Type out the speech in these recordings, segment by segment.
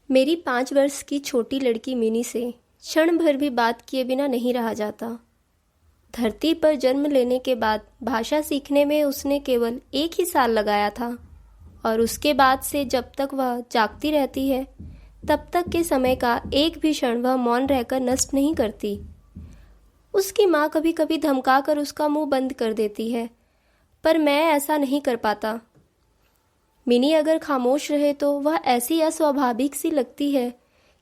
मेरी 5 वर्ष की छोटी लड़की मिनी से क्षण भर भी बात किए बिना नहीं रहा जाता। धरती पर जन्म लेने के बाद भाषा सीखने में उसने केवल 1 ही साल लगाया था और उसके बाद से जब तक वह जागती रहती है तब तक के समय का एक भी क्षण वह मौन रहकर नष्ट नहीं करती। उसकी माँ कभी कभी धमका कर उसका मुंह बंद कर देती है, पर मैं ऐसा नहीं कर पाता। मिनी अगर खामोश रहे तो वह ऐसी अस्वाभाविक सी लगती है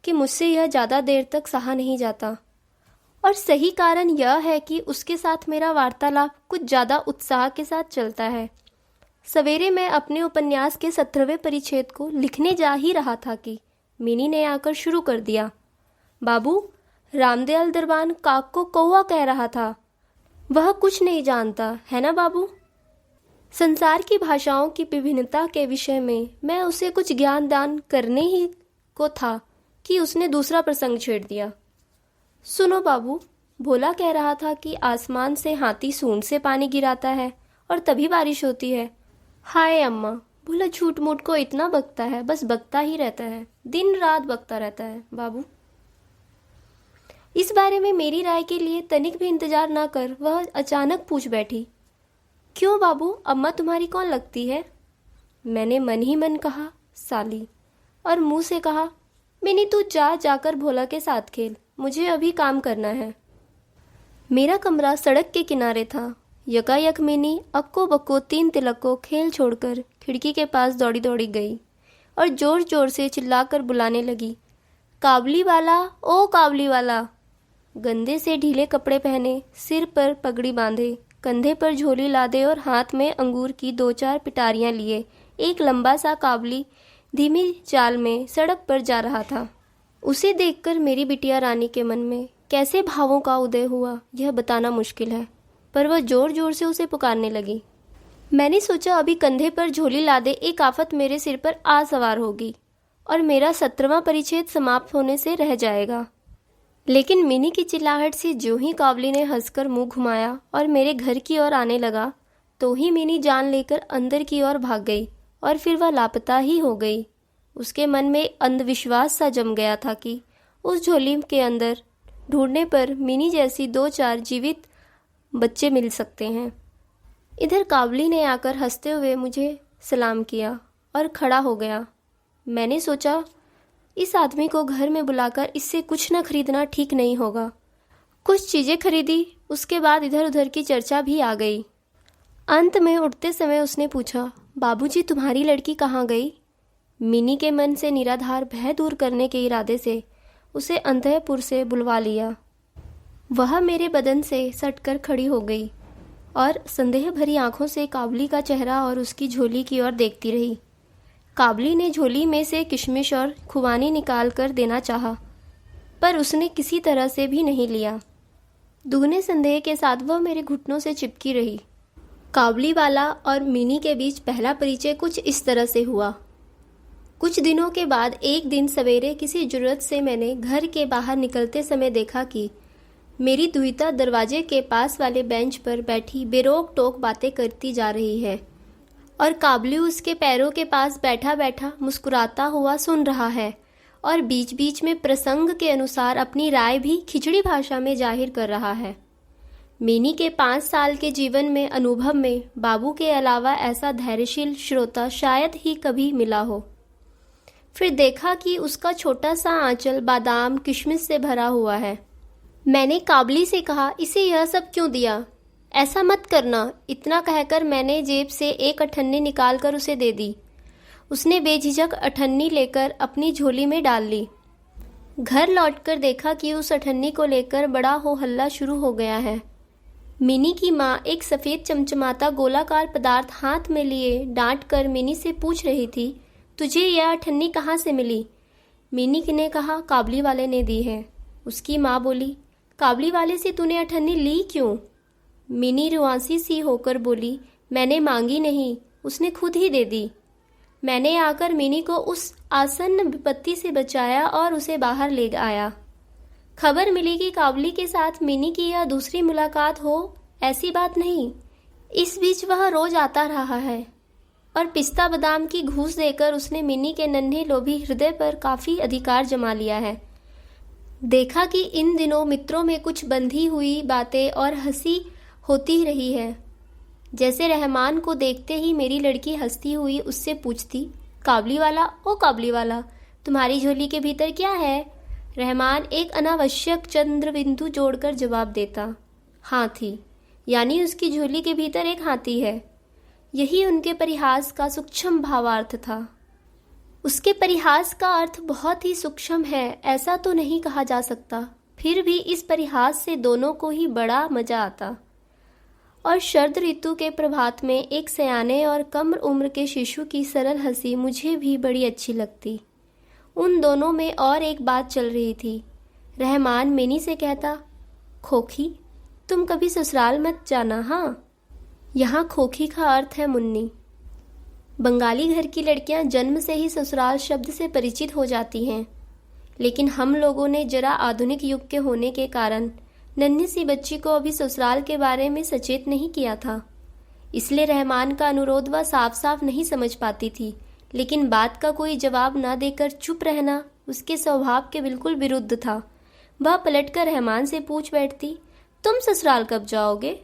कि मुझसे यह ज़्यादा देर तक सहा नहीं जाता। और सही कारण यह है कि उसके साथ मेरा वार्तालाप कुछ ज़्यादा उत्साह के साथ चलता है। सवेरे मैं अपने उपन्यास के 17वें परिच्छेद को लिखने जा ही रहा था कि मिनी ने आकर शुरू कर दिया। बाबू, रामदयाल दरबान काक को कौवा कह रहा था। वह कुछ नहीं जानता है ना बाबू। संसार की भाषाओं की विभिन्नता के विषय में मैं उसे कुछ ज्ञान दान करने ही को था कि उसने दूसरा प्रसंग छेड़ दिया। सुनो बाबू, भोला कह रहा था कि आसमान से हाथी सूंड से पानी गिराता है और तभी बारिश होती है। हाय अम्मा, भोला झूठ मूठ को इतना बकता है, बस बकता ही रहता है, दिन रात बकता रहता है बाबू। इस बारे में मेरी राय के लिए तनिक भी इंतजार ना कर वह अचानक पूछ बैठी, क्यों बाबू, अम्मा तुम्हारी कौन लगती है? मैंने मन ही मन कहा साली, और मुंह से कहा मिनी तू जाकर भोला के साथ खेल, मुझे अभी काम करना है। मेरा कमरा सड़क के किनारे था। यकायक मिनी अक्को बक्को 3 तिलक खेल छोड़कर खिड़की के पास दौड़ी दौड़ी गई और जोर जोर से चिल्लाकर बुलाने लगी, काबली वाला, ओ काबली वाला। गंदे से ढीले कपड़े पहने, सिर पर पगड़ी बांधे, कंधे पर झोली लादे और हाथ में अंगूर की 2-4 पिटारियां लिए एक लंबा सा काबली धीमी चाल में सड़क पर जा रहा था। उसे देखकर मेरी बिटिया रानी के मन में कैसे भावों का उदय हुआ यह बताना मुश्किल है, पर वह जोर जोर से उसे पुकारने लगी। मैंने सोचा अभी कंधे पर झोली लादे एक आफत मेरे सिर पर आ सवार होगी और मेरा 17वां परिच्छेद समाप्त होने से रह जाएगा। लेकिन मिनी की चिल्लाहट से जो ही काबली ने हंसकर मुंह घुमाया और मेरे घर की ओर आने लगा, तो ही मिनी जान लेकर अंदर की ओर भाग गई और फिर वह लापता ही हो गई। उसके मन में अंधविश्वास सा जम गया था कि उस झोली के अंदर ढूंढने पर मिनी जैसी 2-4 जीवित बच्चे मिल सकते हैं। इधर काबली ने आकर हंसते हुए मुझे सलाम किया और खड़ा हो गया। मैंने सोचा इस आदमी को घर में बुलाकर इससे कुछ न खरीदना ठीक नहीं होगा। कुछ चीज़ें खरीदी, उसके बाद इधर उधर की चर्चा भी आ गई। अंत में उठते समय उसने पूछा, बाबूजी तुम्हारी लड़की कहाँ गई? मिनी के मन से निराधार भय दूर करने के इरादे से उसे अंतःपुर से बुलवा लिया। वह मेरे बदन से सटकर खड़ी हो गई और संदेह भरी आंखों से काबली का चेहरा और उसकी झोली की ओर देखती रही। काबली ने झोली में से किशमिश और खुबानी निकाल कर देना चाहा, पर उसने किसी तरह से भी नहीं लिया। दुगने संदेह के साथ वह मेरे घुटनों से चिपकी रही। काबली वाला और मिनी के बीच पहला परिचय कुछ इस तरह से हुआ। कुछ दिनों के बाद एक दिन सवेरे किसी जरूरत से मैंने घर के बाहर निकलते समय देखा कि मेरी दुहिता दरवाजे के पास वाले बेंच पर बैठी बेरोक टोक बातें करती जा रही है और काबली उसके पैरों के पास बैठा बैठा मुस्कुराता हुआ सुन रहा है और बीच बीच में प्रसंग के अनुसार अपनी राय भी खिचड़ी भाषा में जाहिर कर रहा है। मिनी के 5 साल के जीवन में अनुभव में बाबू के अलावा ऐसा धैर्यशील श्रोता शायद ही कभी मिला हो। फिर देखा कि उसका छोटा सा आंचल बादाम किशमिश से भरा हुआ है। मैंने काबली से कहा, इसे यह सब क्यों दिया? ऐसा मत करना। इतना कहकर मैंने जेब से एक अठन्नी निकालकर उसे दे दी। उसने बेझिझक अठन्नी लेकर अपनी झोली में डाल ली। घर लौटकर देखा कि उस अठन्नी को लेकर बड़ा हो हल्ला शुरू हो गया है। मिनी की माँ एक सफ़ेद चमचमाता गोलाकार पदार्थ हाथ में लिए डांट कर मिनी से पूछ रही थी, तुझे यह अठन्नी कहाँ से मिली? मिनी ने कहा, काबली वाले ने दी है। उसकी माँ बोली, काबली वाले से तूने अठन्नी ली क्यों? मिनी रुआंसी सी होकर बोली, मैंने मांगी नहीं, उसने खुद ही दे दी। मैंने आकर मिनी को उस आसन्न विपत्ति से बचाया और उसे बाहर ले आया। खबर मिली कि काबली के साथ मिनी की यह दूसरी मुलाकात हो, ऐसी बात नहीं। इस बीच वह रोज आता रहा है और पिस्ता बादाम की घूस देकर उसने मिनी के नन्हे लोभी हृदय पर काफी अधिकार जमा लिया है। देखा कि इन दिनों मित्रों में कुछ बंधी हुई बातें और हंसी होती रही है। जैसे रहमान को देखते ही मेरी लड़की हंसती हुई उससे पूछती, काबली वाला, ओ काबली वाला, तुम्हारी झोली के भीतर क्या है? रहमान एक अनावश्यक चंद्र बिंदु जोड़कर जवाब देता, हाथी, यानी उसकी झोली के भीतर एक हाथी है। यही उनके परिहास का सूक्ष्म भावार्थ था। उसके परिहास का अर्थ बहुत ही सूक्ष्म है ऐसा तो नहीं कहा जा सकता, फिर भी इस परिहास से दोनों को ही बड़ा मजा आता। और शरद ऋतु के प्रभात में एक सयाने और कम उम्र के शिशु की सरल हंसी मुझे भी बड़ी अच्छी लगती। उन दोनों में और एक बात चल रही थी। रहमान मिनी से कहता, खोखी, तुम कभी ससुराल मत जाना। हाँ, यहाँ खोखी का अर्थ है मुन्नी। बंगाली घर की लड़कियां जन्म से ही ससुराल शब्द से परिचित हो जाती हैं, लेकिन हम लोगों ने जरा आधुनिक युग के होने के कारण नन्ही सी बच्ची को अभी ससुराल के बारे में सचेत नहीं किया था। इसलिए रहमान का अनुरोध वह साफ साफ नहीं समझ पाती थी, लेकिन बात का कोई जवाब ना देकर चुप रहना उसके स्वभाव के बिल्कुल विरुद्ध था। वह पलटकर रहमान से पूछ बैठती, तुम ससुराल कब जाओगे?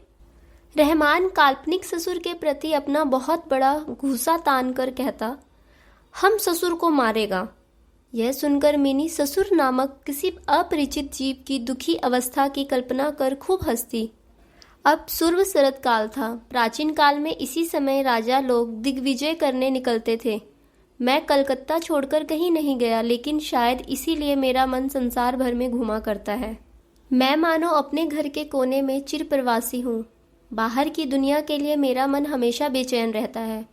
रहमान काल्पनिक ससुर के प्रति अपना बहुत बड़ा गुस्सा तान कर कहता, हम ससुर को मारेगा। यह सुनकर मिनी ससुर नामक किसी अपरिचित जीव की दुखी अवस्था की कल्पना कर खूब हंसती। अब पूर्व शरद काल था। प्राचीन काल में इसी समय राजा लोग दिग्विजय करने निकलते थे। मैं कलकत्ता छोड़कर कहीं नहीं गया, लेकिन शायद इसीलिए मेरा मन संसार भर में घुमा करता है। मैं मानो अपने घर के कोने में चिर प्रवासी हूँ। बाहर की दुनिया के लिए मेरा मन हमेशा बेचैन रहता है।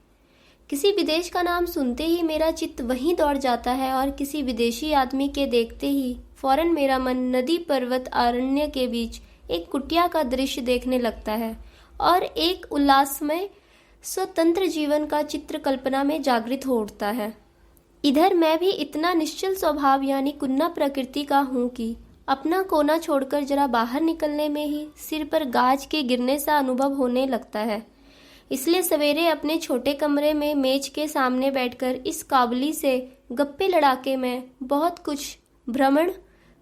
किसी विदेश का नाम सुनते ही मेरा चित्त वहीं दौड़ जाता है और किसी विदेशी आदमी के देखते ही फौरन मेरा मन नदी पर्वत अरण्य के बीच एक कुटिया का दृश्य देखने लगता है और एक उल्लासमय स्वतंत्र जीवन का चित्र कल्पना में जागृत हो उठता है। इधर मैं भी इतना निश्चल स्वभाव यानी कुन्ना प्रकृति का हूँ कि अपना कोना छोड़कर जरा बाहर निकलने में ही सिर पर गाज के गिरने सा अनुभव होने लगता है। इसलिए सवेरे अपने छोटे कमरे में मेज के सामने बैठकर इस काबली से गप्पे लड़ा के मैं बहुत कुछ भ्रमण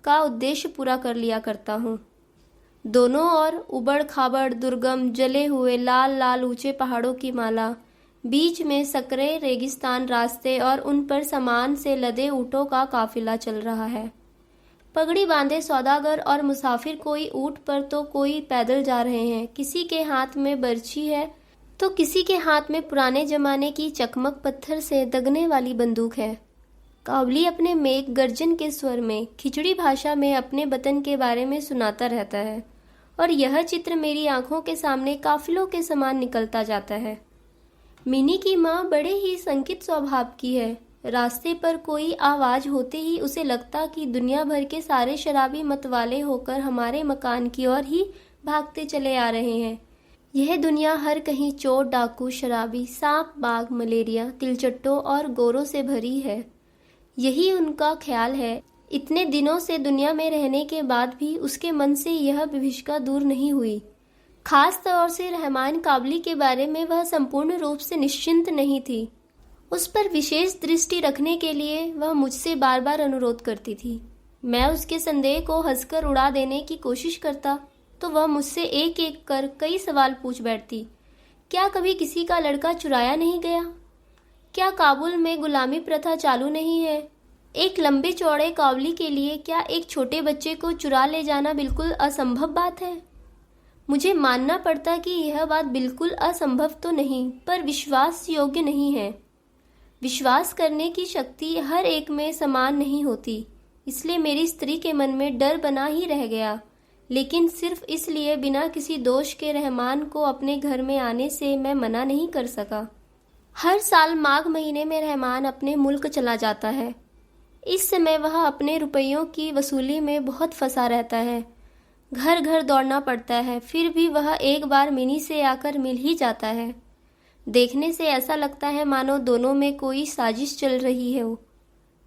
का उद्देश्य पूरा कर लिया करता हूँ। दोनों ओर उबड़ खाबड़ दुर्गम जले हुए लाल लाल ऊंचे पहाड़ों की माला, बीच में सकरे रेगिस्तान रास्ते और उन पर सामान से लदे ऊँटों का काफिला चल रहा है। पगड़ी बांधे सौदागर और मुसाफिर कोई ऊँट पर तो कोई पैदल जा रहे हैं। किसी के हाथ में बर्छी है तो किसी के हाथ में पुराने जमाने की चकमक पत्थर से दगने वाली बंदूक है। काबली अपने मेघ गर्जन के स्वर में खिचड़ी भाषा में अपने वतन के बारे में सुनाता रहता है और यह चित्र मेरी आंखों के सामने काफिलों के समान निकलता जाता है। मिनी की माँ बड़े ही संकित स्वभाव की है। रास्ते पर कोई आवाज होते ही उसे लगता कि दुनिया भर के सारे शराबी मतवाले होकर हमारे मकान की ओर ही भागते चले आ रहे हैं। यह दुनिया हर कहीं चोर डाकू शराबी सांप बाघ मलेरिया तिलचट्टों और गोरों से भरी है। यही उनका ख्याल है। इतने दिनों से दुनिया में रहने के बाद भी उसके मन से यह विभीषिका दूर नहीं हुई। खास तौर से रहमान काबली के बारे में वह संपूर्ण रूप से निश्चिंत नहीं थी। उस पर विशेष दृष्टि रखने के लिए वह मुझसे बार बार अनुरोध करती थी। मैं उसके संदेह को हंसकर उड़ा देने की कोशिश करता तो वह मुझसे एक एक कर कई सवाल पूछ बैठती। क्या कभी किसी का लड़का चुराया नहीं गया? क्या काबुल में गुलामी प्रथा चालू नहीं है? एक लंबे चौड़े काबली के लिए क्या एक छोटे बच्चे को चुरा ले जाना बिल्कुल असंभव बात है? मुझे मानना पड़ता कि यह बात बिल्कुल असंभव तो नहीं, पर विश्वास योग्य नहीं है। विश्वास करने की शक्ति हर एक में समान नहीं होती, इसलिए मेरी स्त्री के मन में डर बना ही रह गया। लेकिन सिर्फ इसलिए बिना किसी दोष के रहमान को अपने घर में आने से मैं मना नहीं कर सका। हर साल माघ महीने में रहमान अपने मुल्क चला जाता है। इस समय वह अपने रुपयों की वसूली में बहुत फंसा रहता है। घर घर दौड़ना पड़ता है, फिर भी वह एक बार मिनी से आकर मिल ही जाता है। देखने से ऐसा लगता है मानो दोनों में कोई साजिश चल रही है।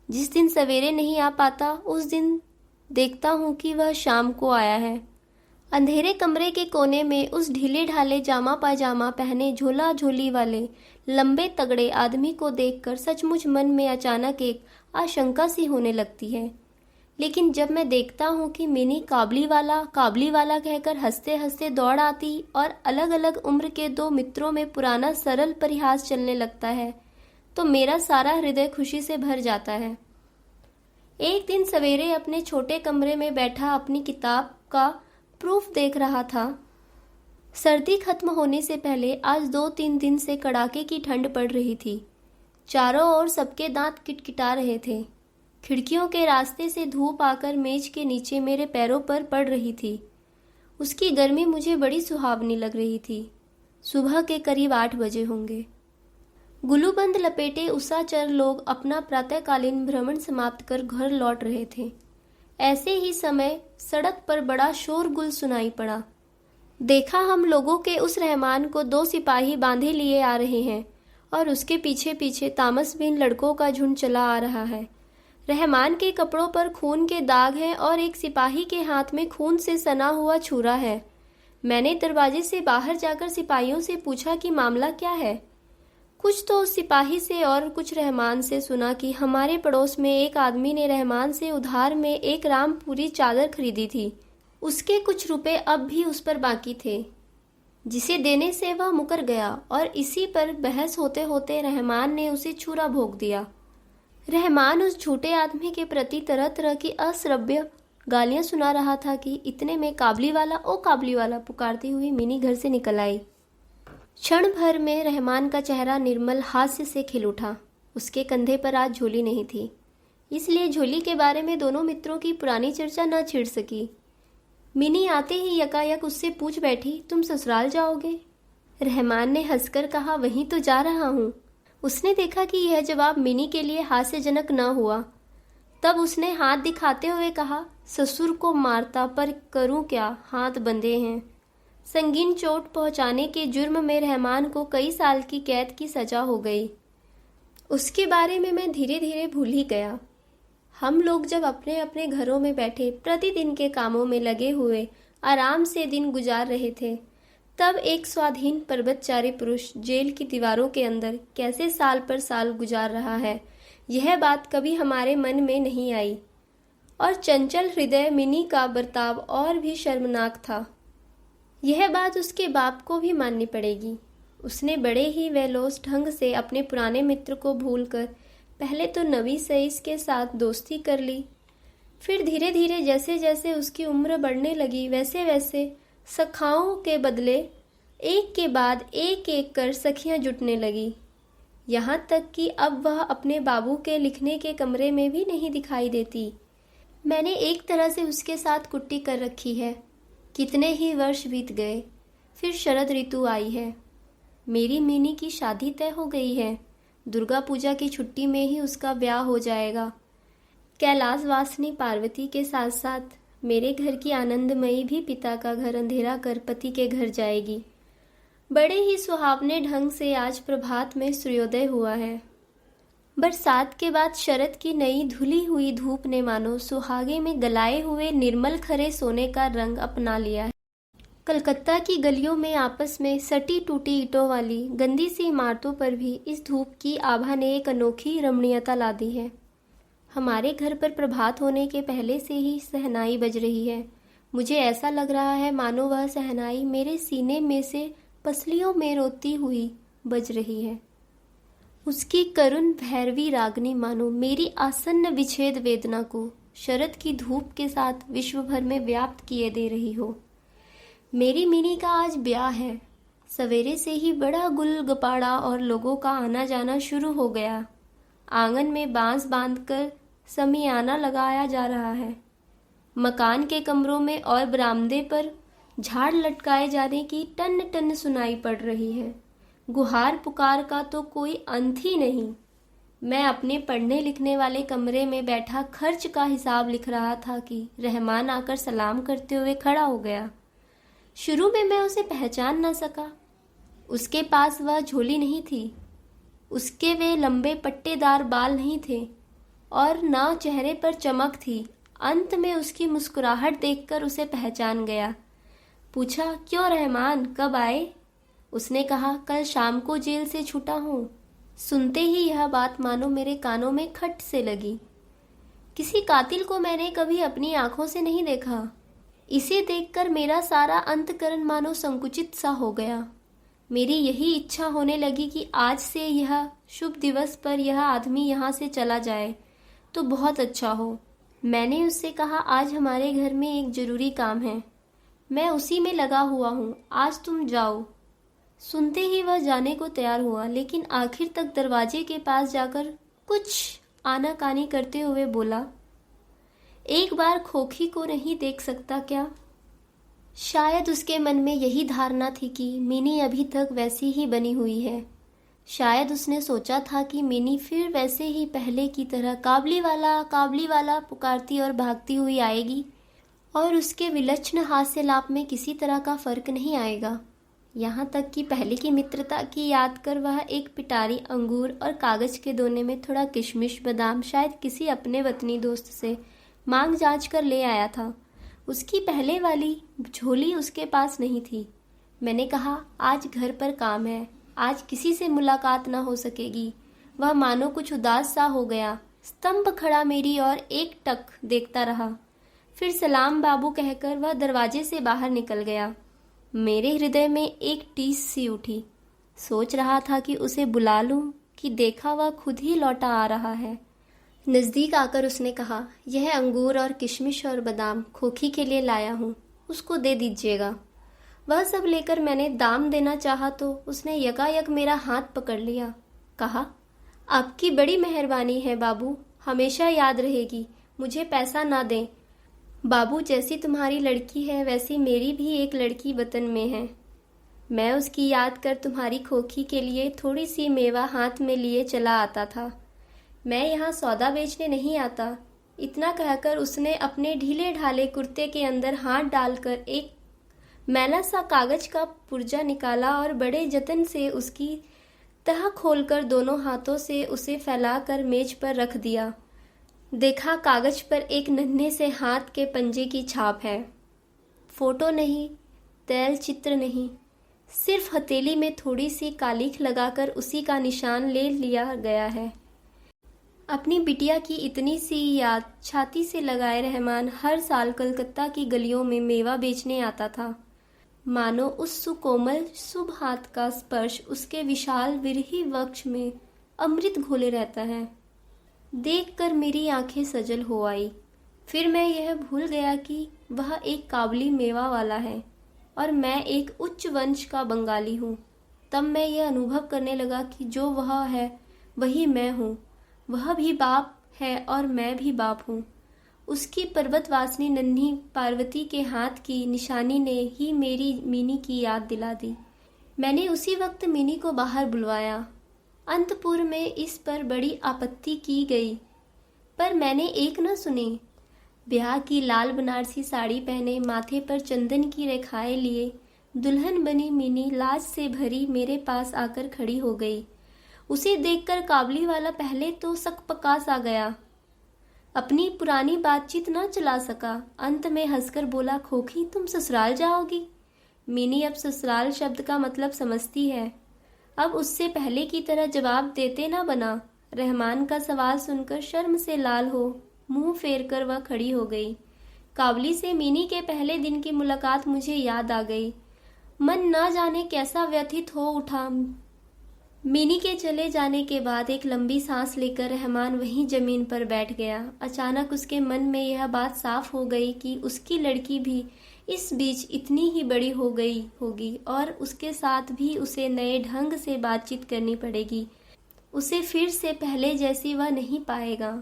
जिस दिन सवेरे नहीं आ पाता उस दिन देखता हूँ कि वह शाम को आया है। अंधेरे कमरे के कोने में उस ढीले ढाले जामा पायजामा पहने झोला झोली वाले लंबे तगड़े आदमी को देखकर सचमुच मन में अचानक एक आशंका सी होने लगती है। लेकिन जब मैं देखता हूँ कि मिनी काबली वाला कहकर हंसते हंसते दौड़ आती और अलग अलग उम्र के दो मित्रों में पुराना सरल परिहास चलने लगता है, तो मेरा सारा हृदय खुशी से भर जाता है। एक दिन सवेरे अपने छोटे कमरे में बैठा अपनी किताब का प्रूफ देख रहा था। सर्दी खत्म होने से पहले आज 2-3 दिन से कड़ाके की ठंड पड़ रही थी। चारों ओर सबके दांत किटकिटा रहे थे। खिड़कियों के रास्ते से धूप आकर मेज के नीचे मेरे पैरों पर पड़ रही थी। उसकी गर्मी मुझे बड़ी सुहावनी लग रही थी। सुबह के करीब 8 बजे होंगे। गुलूबंद लपेटे उसाचर लोग अपना प्रातःकालीन भ्रमण समाप्त कर घर लौट रहे थे। ऐसे ही समय सड़क पर बड़ा शोरगुल सुनाई पड़ा। देखा हम लोगों के उस रहमान को 2 सिपाही बांधे लिए आ रहे हैं और उसके पीछे पीछे तामसबीन लड़कों का झुंड चला आ रहा है। रहमान के कपड़ों पर खून के दाग हैं और एक सिपाही के हाथ में खून से सना हुआ छुरा है। मैंने दरवाजे से बाहर जाकर सिपाहियों से पूछा कि मामला क्या है। कुछ तो उस सिपाही से और कुछ रहमान से सुना कि हमारे पड़ोस में एक आदमी ने रहमान से उधार में एक रामपुरी चादर खरीदी थी। उसके कुछ रुपए अब भी उस पर बाकी थे, जिसे देने से वह मुकर गया और इसी पर बहस होते होते रहमान ने उसे छुरा भोंक दिया। रहमान उस झूठे आदमी के प्रति तरह तरह की अश्रव्य गालियां सुना रहा था कि इतने में काबली वाला पुकारती हुई मिनी घर से निकल आई। क्षण भर में रहमान का चेहरा निर्मल हास्य से खिल उठा। उसके कंधे पर आज झोली नहीं थी, इसलिए झोली के बारे में दोनों मित्रों की पुरानी चर्चा न छिड़ सकी। मिनी आते ही यकायक उससे पूछ बैठी, तुम ससुराल जाओगे? रहमान ने हंसकर कहा, वहीं तो जा रहा हूँ। उसने देखा कि यह जवाब मिनी के लिए हास्यजनक न हुआ। तब उसने हाथ दिखाते हुए कहा, ससुर को मारता पर करूं क्या, हाथ बंधे हैं। संगीन चोट पहुंचाने के जुर्म में रहमान को कई साल की कैद की सजा हो गई। उसके बारे में मैं धीरे धीरे भूल ही गया। हम लोग जब अपने अपने घरों में बैठे प्रतिदिन के कामों में लगे हुए आराम से दिन गुजार रहे थे, तब एक स्वाधीन पर्वतचारी पुरुष जेल की दीवारों के अंदर कैसे साल पर साल गुजार रहा है, यह बात कभी हमारे मन में नहीं आई। और चंचल हृदय मिनी का बर्ताव और भी शर्मनाक था। यह बात उसके बाप को भी माननी पड़ेगी। उसने बड़े ही वेलोस ढंग से अपने पुराने मित्र को भूलकर पहले तो नवी सईस के साथ दोस्ती कर ली। फिर धीरे धीरे जैसे जैसे उसकी उम्र बढ़ने लगी, वैसे वैसे सखाओं के बदले एक के बाद एक कर सखियां जुटने लगी। यहाँ तक कि अब वह अपने बाबू के लिखने के कमरे में भी नहीं दिखाई देती। मैंने एक तरह से उसके साथ कुट्टी कर रखी है। कितने ही वर्ष बीत गए, फिर शरद ऋतु आई है। मेरी मिनी की शादी तय हो गई है। दुर्गा पूजा की छुट्टी में ही उसका ब्याह हो जाएगा। कैलाशवासिनी पार्वती के साथ साथ मेरे घर की आनंदमयी भी पिता का घर अंधेरा कर पति के घर जाएगी। बड़े ही सुहावने ढंग से आज प्रभात में सूर्योदय हुआ है। बरसात के बाद शरद की नई धुली हुई धूप ने मानो सुहागे में गलाए हुए निर्मल खरे सोने का रंग अपना लिया है। कलकत्ता की गलियों में आपस में सटी टूटी ईंटों वाली गंदी सी इमारतों पर भी इस धूप की आभा ने एक अनोखी रमणीयता ला दी है। हमारे घर पर प्रभात होने के पहले से ही शहनाई बज रही है। मुझे ऐसा लग रहा है मानो वह शहनाई मेरे सीने में से पसलियों में रोती हुई बज रही है। उसकी करुण भैरवी रागनी मानो मेरी आसन्न विच्छेद वेदना को शरद की धूप के साथ विश्व भर में व्याप्त किए दे रही हो। मेरी मिनी का आज ब्याह है। सवेरे से ही बड़ा गुल गपाड़ा और लोगों का आना जाना शुरू हो गया। आंगन में बांस बांधकर समियाना लगाया जा रहा है। मकान के कमरों में और बरामदे पर झाड़ लटकाए जाने की टन टन सुनाई पड़ रही है। गुहार पुकार का तो कोई अंत ही नहीं। मैं अपने पढ़ने लिखने वाले कमरे में बैठा खर्च का हिसाब लिख रहा था कि रहमान आकर सलाम करते हुए खड़ा हो गया। शुरू में मैं उसे पहचान न सका। उसके पास वह झोली नहीं थी, उसके वे लंबे पट्टेदार बाल नहीं थे और न चेहरे पर चमक थी। अंत में उसकी मुस्कुराहट देखकर उसे पहचान गया। पूछा, क्यों रहमान, कब आए? उसने कहा, कल शाम को जेल से छूटा हूँ। सुनते ही यह बात मानो मेरे कानों में खट से लगी। किसी कातिल को मैंने कभी अपनी आंखों से नहीं देखा। इसे देखकर मेरा सारा अंतकरण मानो संकुचित सा हो गया। मेरी यही इच्छा होने लगी कि आज से यह शुभ दिवस पर यह आदमी यहाँ से चला जाए तो बहुत अच्छा हो। मैंने उससे कहा, आज हमारे घर में एक जरूरी काम है, मैं उसी में लगा हुआ हूँ, आज तुम जाओ। सुनते ही वह जाने को तैयार हुआ, लेकिन आखिर तक दरवाजे के पास जाकर कुछ आनाकानी करते हुए बोला, एक बार खोखी को नहीं देख सकता क्या? शायद उसके मन में यही धारणा थी कि मिनी अभी तक वैसी ही बनी हुई है। शायद उसने सोचा था कि मिनी फिर वैसे ही पहले की तरह काबली वाला पुकारती और भागती हुई आएगी और उसके विलक्षण हास्यलाप में किसी तरह का फर्क नहीं आएगा। यहाँ तक कि पहले की मित्रता की याद कर वह एक पिटारी अंगूर और कागज के दोने में थोड़ा किशमिश बादाम शायद किसी अपने वतनी दोस्त से मांग जांच कर ले आया था। उसकी पहले वाली झोली उसके पास नहीं थी। मैंने कहा, आज घर पर काम है, आज किसी से मुलाकात न हो सकेगी। वह मानो कुछ उदास सा हो गया, स्तंभ खड़ा मेरी ओर एक टक देखता रहा। फिर सलाम बाबू कहकर वह दरवाजे से बाहर निकल गया। मेरे हृदय में एक टीस सी उठी। सोच रहा था कि उसे बुला लूं कि देखा वह खुद ही लौटा आ रहा है। नज़दीक आकर उसने कहा, यह अंगूर और किशमिश और बादाम खोखी के लिए लाया हूँ, उसको दे दीजिएगा। वह सब लेकर मैंने दाम देना चाहा तो उसने यकायक मेरा हाथ पकड़ लिया। कहा, आपकी बड़ी मेहरबानी है बाबू, हमेशा याद रहेगी, मुझे पैसा ना दें। बाबू, जैसी तुम्हारी लड़की है वैसी मेरी भी एक लड़की वतन में है। मैं उसकी याद कर तुम्हारी खोखी के लिए थोड़ी सी मेवा हाथ में लिए चला आता था। मैं यहाँ सौदा बेचने नहीं आता। इतना कहकर उसने अपने ढीले ढाले कुर्ते के अंदर हाथ डालकर एक मैला सा कागज का पुर्जा निकाला और बड़े जतन से उसकी तह खोलकर दोनों हाथों से उसे फैलाकर मेज पर रख दिया। देखा, कागज पर एक नन्हे से हाथ के पंजे की छाप है। फोटो नहीं, तैल चित्र नहीं, सिर्फ हथेली में थोड़ी सी कालीख लगाकर उसी का निशान ले लिया गया है। अपनी बिटिया की इतनी सी याद छाती से लगाए रहमान हर साल कलकत्ता की गलियों में मेवा बेचने आता था। मानो उस सुकोमल शुभ हाथ का स्पर्श उसके विशाल विरही वक्ष में अमृत घोले रहता है। देखकर मेरी आंखें सजल हो आई। फिर मैं यह भूल गया कि वह एक काबली मेवा वाला है और मैं एक उच्च वंश का बंगाली हूँ। तब मैं यह अनुभव करने लगा कि जो वह है वही मैं हूँ। वह भी बाप है और मैं भी बाप हूँ। उसकी पर्वतवासिनी नन्ही पार्वती के हाथ की निशानी ने ही मेरी मिनी की याद दिला दी। मैंने उसी वक्त मिनी को बाहर बुलवाया। अंतपुर में इस पर बड़ी आपत्ति की गई, पर मैंने एक न सुनी। ब्याह की लाल बनारसी साड़ी पहने, माथे पर चंदन की रेखाएं लिए दुल्हन बनी मिनी लाज से भरी मेरे पास आकर खड़ी हो गई। उसे देखकर काबली वाला पहले तो सकपका सा गया, अपनी पुरानी बातचीत न चला सका। अंत में हंसकर बोला, खोखी तुम ससुराल जाओगी? मिनी अब ससुराल शब्द का मतलब समझती है। अब उससे पहले की तरह जवाब देते ना बना। रहमान का सवाल सुनकर शर्म से लाल हो मुंह फेर कर वह खड़ी हो गई। काबली से मिनी के पहले दिन की मुलाकात मुझे याद आ गई। मन ना जाने कैसा व्यथित हो उठा। मिनी के चले जाने के बाद एक लंबी सांस लेकर रहमान वहीं जमीन पर बैठ गया। अचानक उसके मन में यह बात साफ हो गई कि उसकी लड़की भी इस बीच इतनी ही बड़ी हो गई होगी और उसके साथ भी उसे नए ढंग से बातचीत करनी पड़ेगी। उसे फिर से पहले जैसी वह नहीं पाएगा।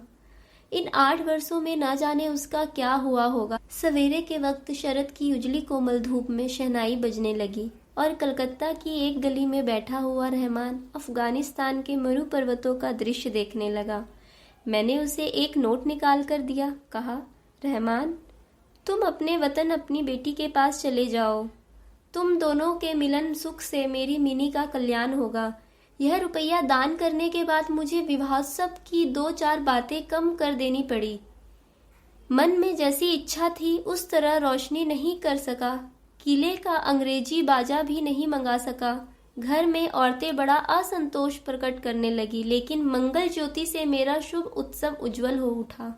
इन 8 वर्षों में ना जाने उसका क्या हुआ होगा। सवेरे के वक्त शरद की उजली कोमल धूप में शहनाई बजने लगी और कलकत्ता की एक गली में बैठा हुआ रहमान अफगानिस्तान के मरु पर्वतों का दृश्य देखने लगा। मैंने उसे एक नोट निकाल कर दिया। कहा, रहमान, तुम अपने वतन अपनी बेटी के पास चले जाओ। तुम दोनों के मिलन सुख से मेरी मिनी का कल्याण होगा। यह रुपया दान करने के बाद मुझे विवाहोत्सव की 2-4 बातें कम कर देनी पड़ी। मन में जैसी इच्छा थी उस तरह रोशनी नहीं कर सका। किले का अंग्रेजी बाजा भी नहीं मंगा सका। घर में औरतें बड़ा असंतोष प्रकट करने लगी, लेकिन मंगल ज्योति से मेरा शुभ उत्सव उज्जवल हो उठा।